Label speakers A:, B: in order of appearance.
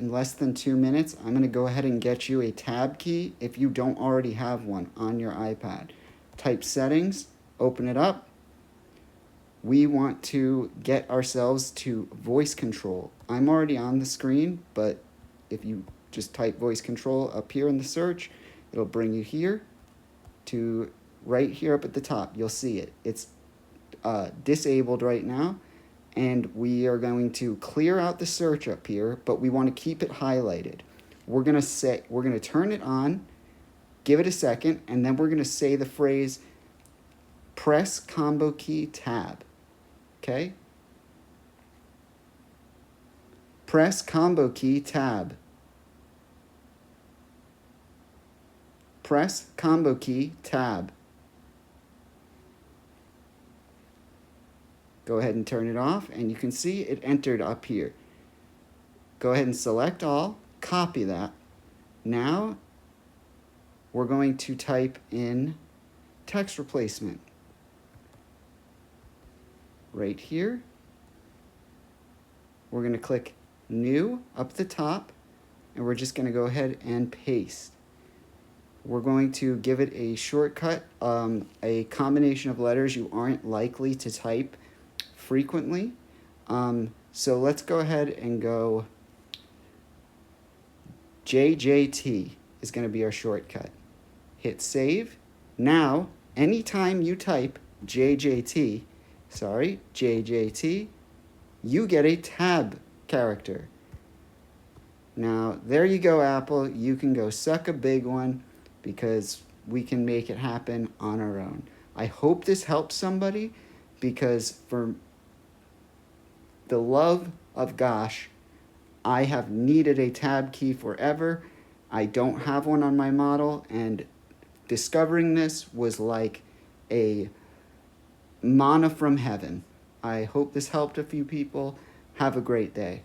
A: in less than 2 minutes, I'm going to go ahead and get you a tab key if you don't already have one on your iPad. Type settings, open it up. We want to get ourselves to voice control. I'm already on the screen, but if you just type voice control up here in the search, it'll bring you here to right here up at the top. You'll see it. It's disabled right now, and we are going to clear out the search up here, but we want to keep it highlighted. We're going to turn it on, give it a second, and then we're going to say the phrase press combo key tab. Okay? Press combo key tab. Press combo key tab. Go ahead and turn it off, and you can see it entered up here. Go ahead and select all, copy that. Now we're going to type in text replacement. Right here, we're going to click New up the top, and we're just going to go ahead and paste. We're going to give it a shortcut, a combination of letters you aren't likely to type frequently. So let's go ahead and go JJT is going to be our shortcut. Hit save. Now, anytime you type JJT, you get a tab character. Now, there you go, Apple. You can go suck a big one because we can make it happen on our own. I hope this helps somebody, because for the love of gosh, I have needed a tab key forever. I don't have one on my model, and discovering this was like a manna from heaven. I hope this helped a few people. Have a great day.